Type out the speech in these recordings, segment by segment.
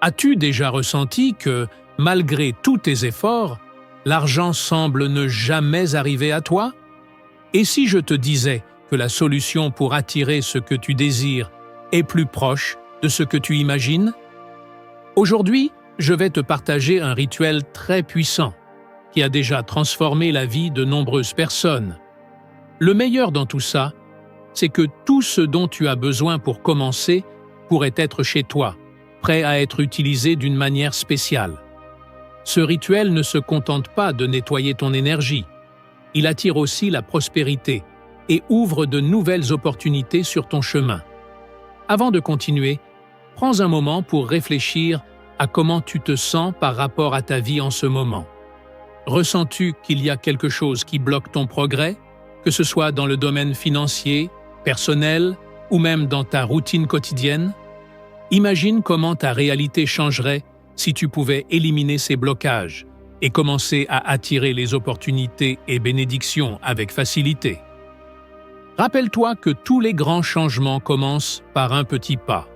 As-tu déjà ressenti que, malgré tous tes efforts, l'argent semble ne jamais arriver à toi? Et si je te disais que la solution pour attirer ce que tu désires est plus proche de ce que tu imagines? Aujourd'hui, je vais te partager un rituel très puissant qui a déjà transformé la vie de nombreuses personnes. Le meilleur dans tout ça, c'est que tout ce dont tu as besoin pour commencer pourrait être chez toi, prêt à être utilisé d'une manière spéciale. Ce rituel ne se contente pas de nettoyer ton énergie, il attire aussi la prospérité et ouvre de nouvelles opportunités sur ton chemin. Avant de continuer, prends un moment pour réfléchir à comment tu te sens par rapport à ta vie en ce moment. Ressens-tu qu'il y a quelque chose qui bloque ton progrès, que ce soit dans le domaine financier, personnel ou même dans ta routine quotidienne? Imagine comment ta réalité changerait si tu pouvais éliminer ces blocages et commencer à attirer les opportunités et bénédictions avec facilité. Rappelle-toi que tous les grands changements commencent par un petit pas.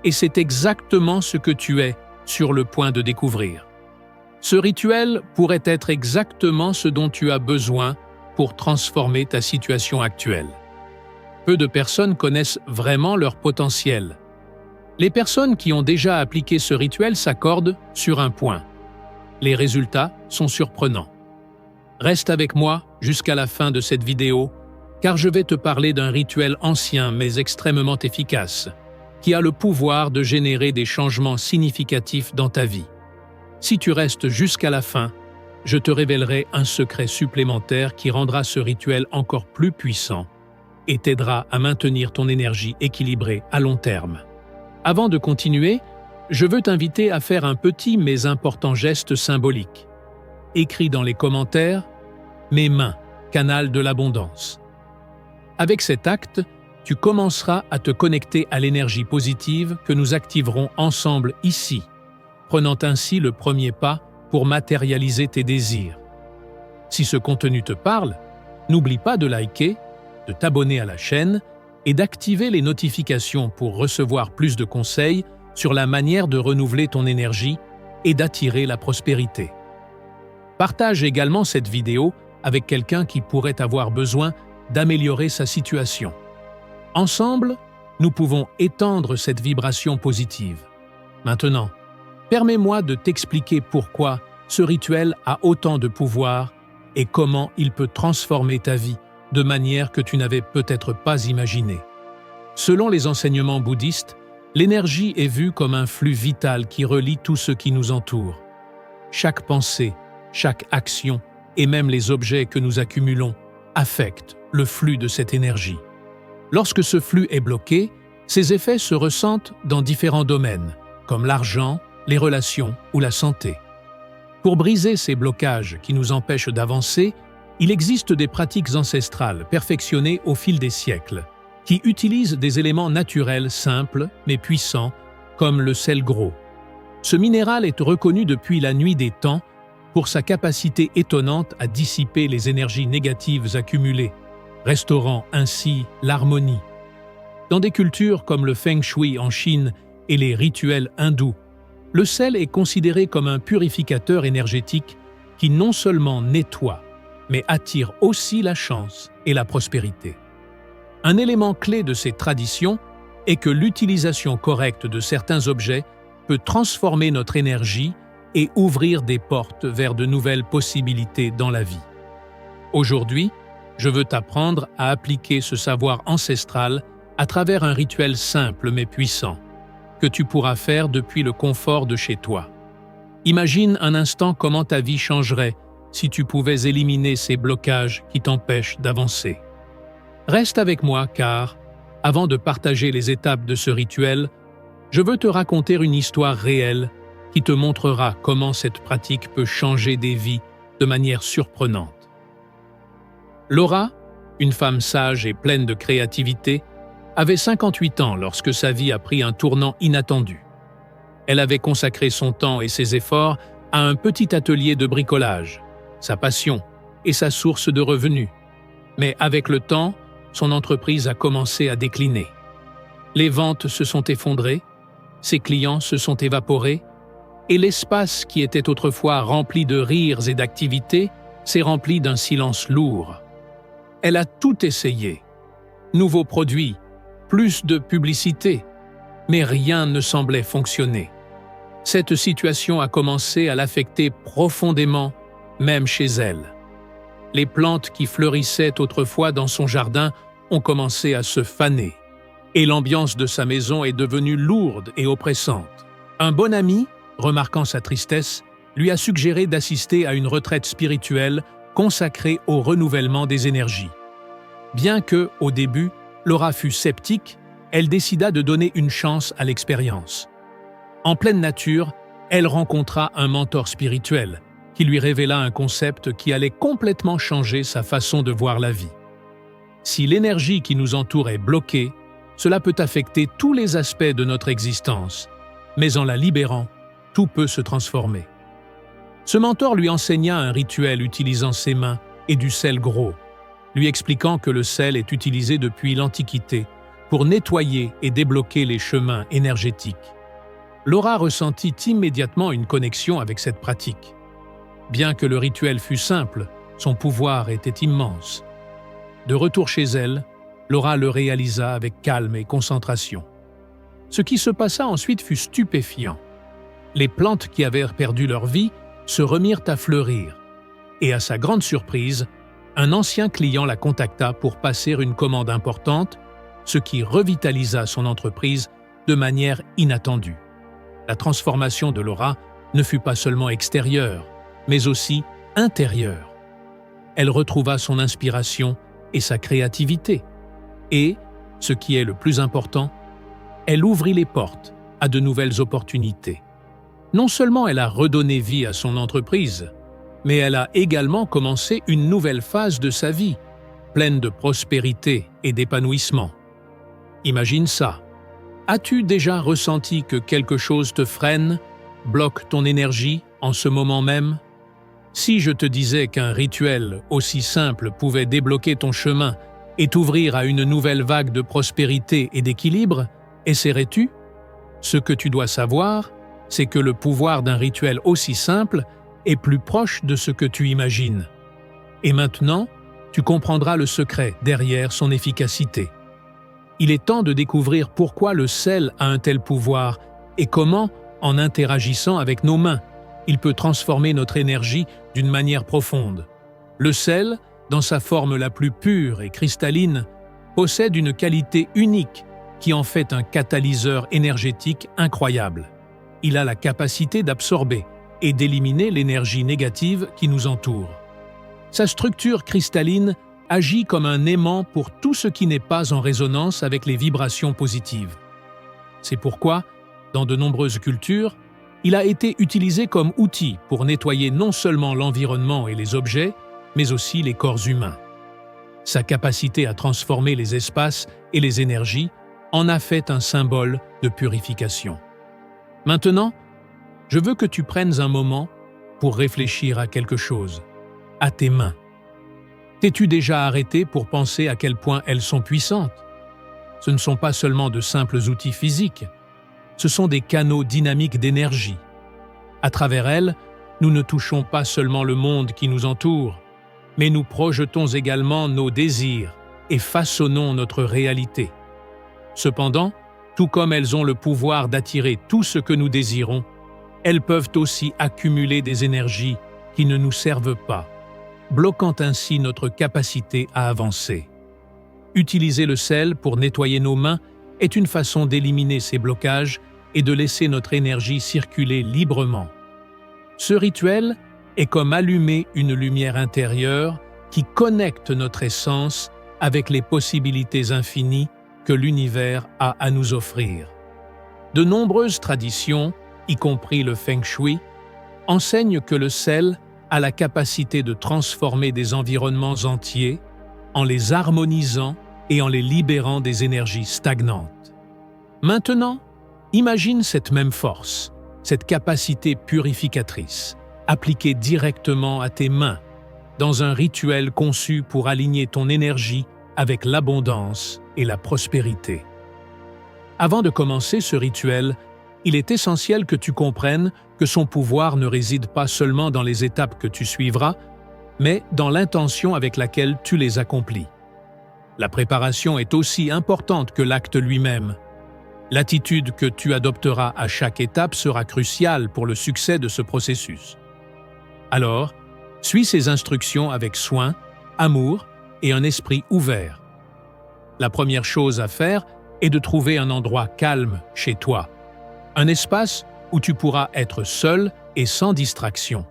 Et c'est exactement ce que tu es sur le point de découvrir. Ce rituel pourrait être exactement ce dont tu as besoin pour transformer ta situation actuelle. Peu de personnes connaissent vraiment leur potentiel. Les personnes qui ont déjà appliqué ce rituel s'accordent sur un point. Les résultats sont surprenants. Reste avec moi jusqu'à la fin de cette vidéo, car je vais te parler d'un rituel ancien mais extrêmement efficace, qui a le pouvoir de générer des changements significatifs dans ta vie. Si tu restes jusqu'à la fin, je te révélerai un secret supplémentaire qui rendra ce rituel encore plus puissant et t'aidera à maintenir ton énergie équilibrée à long terme. Avant de continuer, je veux t'inviter à faire un petit mais important geste symbolique. Écris dans les commentaires « Mes mains, canal de l'abondance ». Avec cet acte, tu commenceras à te connecter à l'énergie positive que nous activerons ensemble ici, prenant ainsi le premier pas pour matérialiser tes désirs. Si ce contenu te parle, n'oublie pas de liker, de t'abonner à la chaîne et d'activer les notifications pour recevoir plus de conseils sur la manière de renouveler ton énergie et d'attirer la prospérité. Partage également cette vidéo avec quelqu'un qui pourrait avoir besoin d'améliorer sa situation. Ensemble, nous pouvons étendre cette vibration positive. Maintenant, permets-moi de t'expliquer pourquoi ce rituel a autant de pouvoir et comment il peut transformer ta vie de manière que tu n'avais peut-être pas imaginée. Selon les enseignements bouddhistes, l'énergie est vue comme un flux vital qui relie tout ce qui nous entoure. Chaque pensée, chaque action et même les objets que nous accumulons affectent le flux de cette énergie. Lorsque ce flux est bloqué, ses effets se ressentent dans différents domaines, comme l'argent, les relations ou la santé. Pour briser ces blocages qui nous empêchent d'avancer, il existe des pratiques ancestrales perfectionnées au fil des siècles, qui utilisent des éléments naturels simples mais puissants, comme le sel gros. Ce minéral est reconnu depuis la nuit des temps pour sa capacité étonnante à dissiper les énergies négatives accumulées, restaurant ainsi l'harmonie. Dans des cultures comme le Feng Shui en Chine et les rituels hindous, le sel est considéré comme un purificateur énergétique qui non seulement nettoie, mais attire aussi la chance et la prospérité. Un élément clé de ces traditions est que l'utilisation correcte de certains objets peut transformer notre énergie et ouvrir des portes vers de nouvelles possibilités dans la vie. Aujourd'hui, je veux t'apprendre à appliquer ce savoir ancestral à travers un rituel simple mais puissant, que tu pourras faire depuis le confort de chez toi. Imagine un instant comment ta vie changerait si tu pouvais éliminer ces blocages qui t'empêchent d'avancer. Reste avec moi car, avant de partager les étapes de ce rituel, je veux te raconter une histoire réelle qui te montrera comment cette pratique peut changer des vies de manière surprenante. Laura, une femme sage et pleine de créativité, avait 58 ans lorsque sa vie a pris un tournant inattendu. Elle avait consacré son temps et ses efforts à un petit atelier de bricolage, sa passion et sa source de revenus. Mais avec le temps, son entreprise a commencé à décliner. Les ventes se sont effondrées, Ses clients se sont évaporés et l'espace qui était autrefois rempli de rires et d'activités s'est rempli d'un silence lourd. Elle a tout essayé. Nouveaux produits, plus de publicité, mais rien ne semblait fonctionner. Cette situation a commencé à l'affecter profondément, même chez elle. Les plantes qui fleurissaient autrefois dans son jardin ont commencé à se faner, et l'ambiance de sa maison est devenue lourde et oppressante. Un bon ami, remarquant sa tristesse, lui a suggéré d'assister à une retraite spirituelle consacrée au renouvellement des énergies. Bien que, au début, Laura fût sceptique, elle décida de donner une chance à l'expérience. En pleine nature, elle rencontra un mentor spirituel qui lui révéla un concept qui allait complètement changer sa façon de voir la vie. Si l'énergie qui nous entoure est bloquée, cela peut affecter tous les aspects de notre existence, mais en la libérant, tout peut se transformer. Ce mentor lui enseigna un rituel utilisant ses mains et du sel gros, lui expliquant que le sel est utilisé depuis l'Antiquité pour nettoyer et débloquer les chemins énergétiques. Laura ressentit immédiatement une connexion avec cette pratique. Bien que le rituel fût simple, son pouvoir était immense. De retour chez elle, Laura le réalisa avec calme et concentration. Ce qui se passa ensuite fut stupéfiant. Les plantes qui avaient perdu leur vie se remirent à fleurir, et à sa grande surprise, un ancien client la contacta pour passer une commande importante, ce qui revitalisa son entreprise de manière inattendue. La transformation de Laura ne fut pas seulement extérieure, mais aussi intérieure. Elle retrouva son inspiration et sa créativité. Et, ce qui est le plus important, elle ouvrit les portes à de nouvelles opportunités. Non seulement elle a redonné vie à son entreprise, mais elle a également commencé une nouvelle phase de sa vie, pleine de prospérité et d'épanouissement. Imagine ça. As-tu déjà ressenti que quelque chose te freine, bloque ton énergie en ce moment même? Si je te disais qu'un rituel aussi simple pouvait débloquer ton chemin et t'ouvrir à une nouvelle vague de prospérité et d'équilibre, essaierais-tu? Ce que tu dois savoir, c'est que le pouvoir d'un rituel aussi simple est plus proche de ce que tu imagines. Et maintenant, tu comprendras le secret derrière son efficacité. Il est temps de découvrir pourquoi le sel a un tel pouvoir et comment, en interagissant avec nos mains, il peut transformer notre énergie d'une manière profonde. Le sel, dans sa forme la plus pure et cristalline, possède une qualité unique qui en fait un catalyseur énergétique incroyable. Il a la capacité d'absorber et d'éliminer l'énergie négative qui nous entoure. Sa structure cristalline agit comme un aimant pour tout ce qui n'est pas en résonance avec les vibrations positives. C'est pourquoi, dans de nombreuses cultures, il a été utilisé comme outil pour nettoyer non seulement l'environnement et les objets, mais aussi les corps humains. Sa capacité à transformer les espaces et les énergies en a fait un symbole de purification. Maintenant, je veux que tu prennes un moment pour réfléchir à quelque chose, à tes mains. T'es-tu déjà arrêté pour penser à quel point elles sont puissantes? Ce ne sont pas seulement de simples outils physiques, ce sont des canaux dynamiques d'énergie. À travers elles, nous ne touchons pas seulement le monde qui nous entoure, mais nous projetons également nos désirs et façonnons notre réalité. Cependant, tout comme elles ont le pouvoir d'attirer tout ce que nous désirons, elles peuvent aussi accumuler des énergies qui ne nous servent pas, bloquant ainsi notre capacité à avancer. Utiliser le sel pour nettoyer nos mains est une façon d'éliminer ces blocages et de laisser notre énergie circuler librement. Ce rituel est comme allumer une lumière intérieure qui connecte notre essence avec les possibilités infinies que l'univers a à nous offrir. De nombreuses traditions, y compris le Feng Shui, enseignent que le sel a la capacité de transformer des environnements entiers en les harmonisant et en les libérant des énergies stagnantes. Maintenant, imagine cette même force, cette capacité purificatrice, appliquée directement à tes mains, dans un rituel conçu pour aligner ton énergie avec l'abondance et la prospérité. Avant de commencer ce rituel, il est essentiel que tu comprennes que son pouvoir ne réside pas seulement dans les étapes que tu suivras, mais dans l'intention avec laquelle tu les accomplis. La préparation est aussi importante que l'acte lui-même. L'attitude que tu adopteras à chaque étape sera cruciale pour le succès de ce processus. Alors, suis ces instructions avec soin, amour et un esprit ouvert. La première chose à faire est de trouver un endroit calme chez toi, un espace où tu pourras être seul et sans distraction.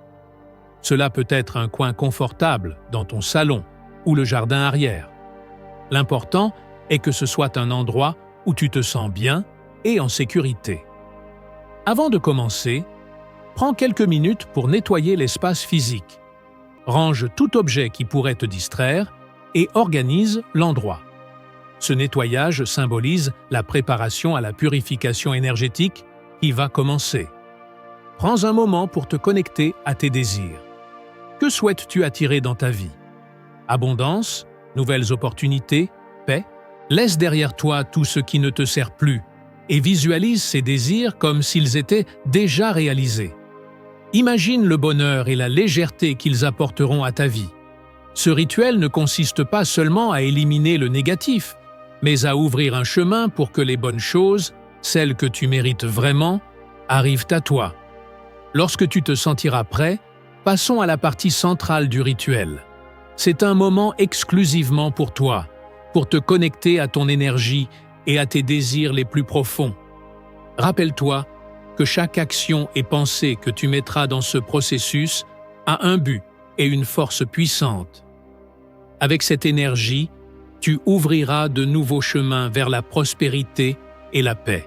Cela peut être un coin confortable dans ton salon ou le jardin arrière. L'important est que ce soit un endroit où tu te sens bien et en sécurité. Avant de commencer, prends quelques minutes pour nettoyer l'espace physique. Range tout objet qui pourrait te distraire et organise l'endroit. Ce nettoyage symbolise la préparation à la purification énergétique qui va commencer. Prends un moment pour te connecter à tes désirs. Que souhaites-tu attirer dans ta vie? Abondance, nouvelles opportunités, paix? Laisse derrière toi tout ce qui ne te sert plus et visualise ces désirs comme s'ils étaient déjà réalisés. Imagine le bonheur et la légèreté qu'ils apporteront à ta vie. Ce rituel ne consiste pas seulement à éliminer le négatif, mais à ouvrir un chemin pour que les bonnes choses, celles que tu mérites vraiment, arrivent à toi. Lorsque tu te sentiras prêt, passons à la partie centrale du rituel. C'est un moment exclusivement pour toi, pour te connecter à ton énergie et à tes désirs les plus profonds. Rappelle-toi que chaque action et pensée que tu mettras dans ce processus a un but et une force puissante. Avec cette énergie, tu ouvriras de nouveaux chemins vers la prospérité et la paix.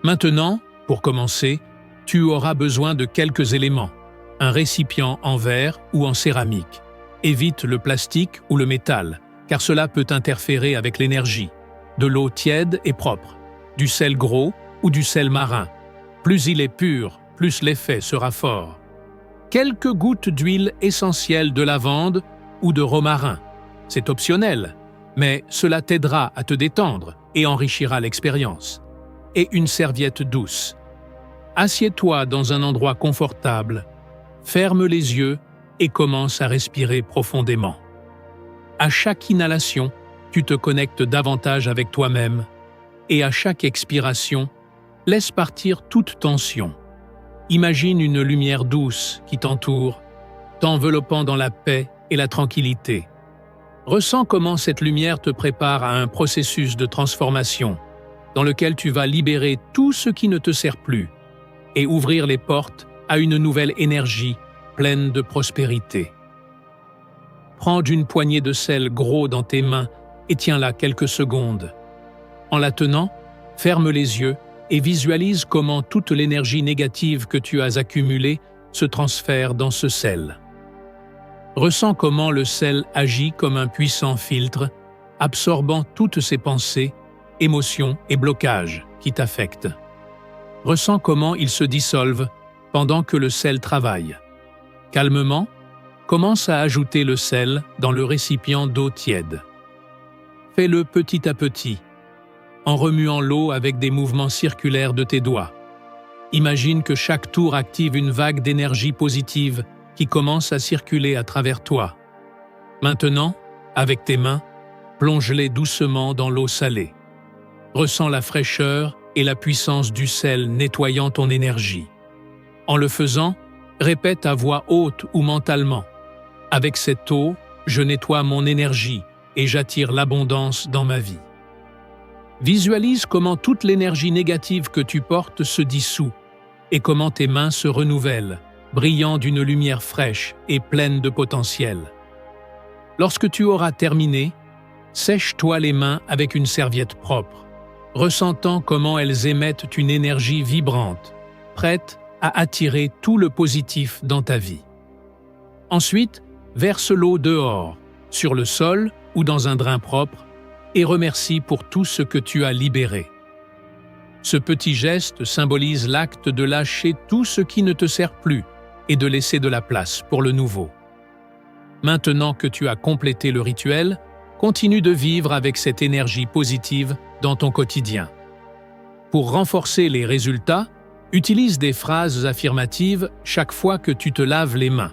Maintenant, pour commencer, tu auras besoin de quelques éléments. Un récipient en verre ou en céramique. Évite le plastique ou le métal, car cela peut interférer avec l'énergie. De l'eau tiède et propre, du sel gros ou du sel marin. Plus il est pur, plus l'effet sera fort. Quelques gouttes d'huile essentielle de lavande ou de romarin. C'est optionnel, mais cela t'aidera à te détendre et enrichira l'expérience. Et une serviette douce. Assieds-toi dans un endroit confortable, ferme les yeux et commence à respirer profondément. À chaque inhalation, tu te connectes davantage avec toi-même et à chaque expiration, laisse partir toute tension. Imagine une lumière douce qui t'entoure, t'enveloppant dans la paix et la tranquillité. Ressens comment cette lumière te prépare à un processus de transformation dans lequel tu vas libérer tout ce qui ne te sert plus et ouvrir les portes à une nouvelle énergie pleine de prospérité. Prends une poignée de sel gros dans tes mains et tiens-la quelques secondes. En la tenant, ferme les yeux et visualise comment toute l'énergie négative que tu as accumulée se transfère dans ce sel. Ressens comment le sel agit comme un puissant filtre, absorbant toutes ces pensées, émotions et blocages qui t'affectent. Ressens comment ils se dissolvent pendant que le sel travaille. Calmement, commence à ajouter le sel dans le récipient d'eau tiède. Fais-le petit à petit, en remuant l'eau avec des mouvements circulaires de tes doigts. Imagine que chaque tour active une vague d'énergie positive qui commence à circuler à travers toi. Maintenant, avec tes mains, plonge-les doucement dans l'eau salée. Ressens la fraîcheur et la puissance du sel nettoyant ton énergie. En le faisant, répète à voix haute ou mentalement « Avec cette eau, je nettoie mon énergie et j'attire l'abondance dans ma vie. » Visualise comment toute l'énergie négative que tu portes se dissout et comment tes mains se renouvellent, brillant d'une lumière fraîche et pleine de potentiel. Lorsque tu auras terminé, sèche-toi les mains avec une serviette propre, ressentant comment elles émettent une énergie vibrante, prête à attirer tout le positif dans ta vie. Ensuite, verse l'eau dehors, sur le sol ou dans un drain propre, et remercie pour tout ce que tu as libéré. Ce petit geste symbolise l'acte de lâcher tout ce qui ne te sert plus et de laisser de la place pour le nouveau. Maintenant que tu as complété le rituel, continue de vivre avec cette énergie positive dans ton quotidien. Pour renforcer les résultats, utilise des phrases affirmatives chaque fois que tu te laves les mains.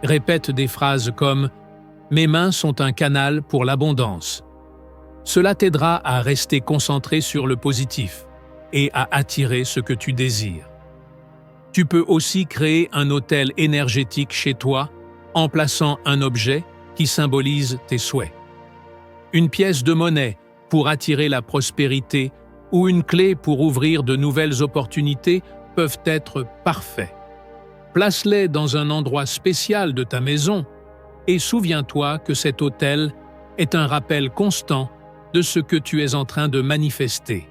Répète des phrases comme « Mes mains sont un canal pour l'abondance ». Cela t'aidera à rester concentré sur le positif et à attirer ce que tu désires. Tu peux aussi créer un hôtel énergétique chez toi en plaçant un objet qui symbolise tes souhaits. Une pièce de monnaie pour attirer la prospérité ou une clé pour ouvrir de nouvelles opportunités peuvent être parfaits. Place-les dans un endroit spécial de ta maison et souviens-toi que cet hôtel est un rappel constant de ce que tu es en train de manifester.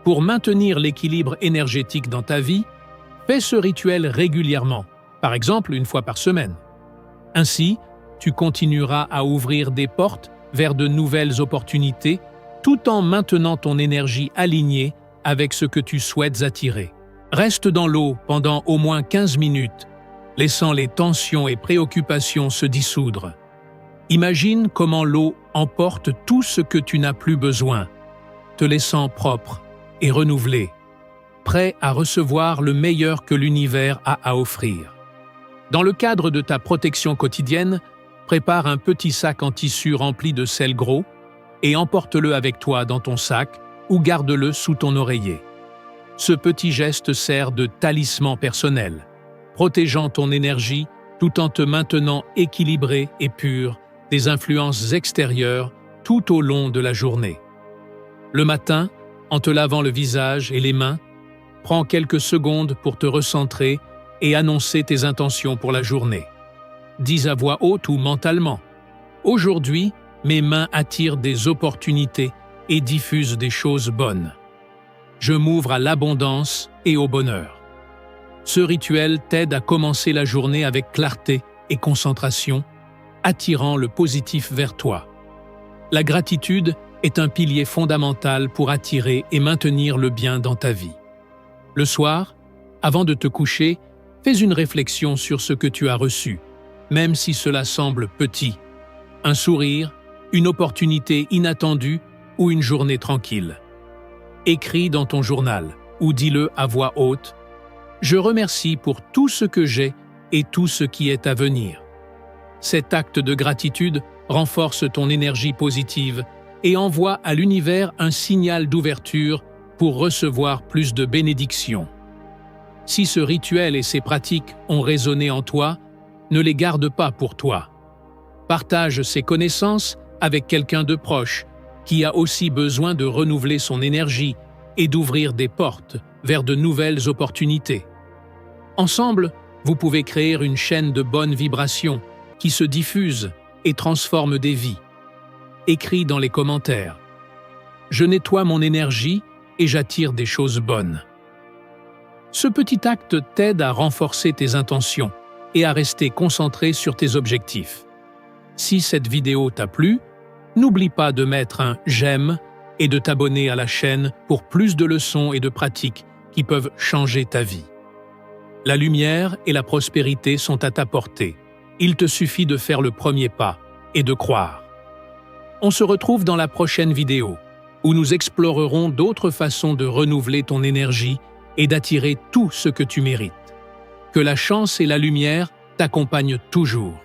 Pour maintenir l'équilibre énergétique dans ta vie, fais ce rituel régulièrement, par exemple une fois par semaine. Ainsi, tu continueras à ouvrir des portes vers de nouvelles opportunités tout en maintenant ton énergie alignée avec ce que tu souhaites attirer. Reste dans l'eau pendant au moins 15 minutes, laissant les tensions et préoccupations se dissoudre. Imagine comment l'eau emporte tout ce que tu n'as plus besoin, te laissant propre et renouvelé, prêt à recevoir le meilleur que l'univers a à offrir. Dans le cadre de ta protection quotidienne, prépare un petit sac en tissu rempli de sel gros et emporte-le avec toi dans ton sac ou garde-le sous ton oreiller. Ce petit geste sert de talisman personnel, protégeant ton énergie tout en te maintenant équilibré et pur des influences extérieures tout au long de la journée. Le matin, en te lavant le visage et les mains, prends quelques secondes pour te recentrer et annoncer tes intentions pour la journée. Dis à voix haute ou mentalement « Aujourd'hui, mes mains attirent des opportunités et diffusent des choses bonnes. Je m'ouvre à l'abondance et au bonheur. » Ce rituel t'aide à commencer la journée avec clarté et concentration, attirant le positif vers toi. La gratitude est un pilier fondamental pour attirer et maintenir le bien dans ta vie. Le soir, avant de te coucher, fais une réflexion sur ce que tu as reçu, même si cela semble petit. Un sourire, une opportunité inattendue ou une journée tranquille. Écris dans ton journal ou dis-le à voix haute « Je remercie pour tout ce que j'ai et tout ce qui est à venir. » Cet acte de gratitude renforce ton énergie positive et envoie à l'univers un signal d'ouverture pour recevoir plus de bénédictions. Si ce rituel et ces pratiques ont résonné en toi, ne les garde pas pour toi. Partage ces connaissances avec quelqu'un de proche qui a aussi besoin de renouveler son énergie et d'ouvrir des portes vers de nouvelles opportunités. Ensemble, vous pouvez créer une chaîne de bonnes vibrations qui se diffuse et transforme des vies. Écris dans les commentaires « Je nettoie mon énergie et j'attire des choses bonnes. » Ce petit acte t'aide à renforcer tes intentions et à rester concentré sur tes objectifs. Si cette vidéo t'a plu, n'oublie pas de mettre un « j'aime » et de t'abonner à la chaîne pour plus de leçons et de pratiques qui peuvent changer ta vie. La lumière et la prospérité sont à ta portée. Il te suffit de faire le premier pas et de croire. On se retrouve dans la prochaine vidéo, où nous explorerons d'autres façons de renouveler ton énergie et d'attirer tout ce que tu mérites. Que la chance et la lumière t'accompagnent toujours.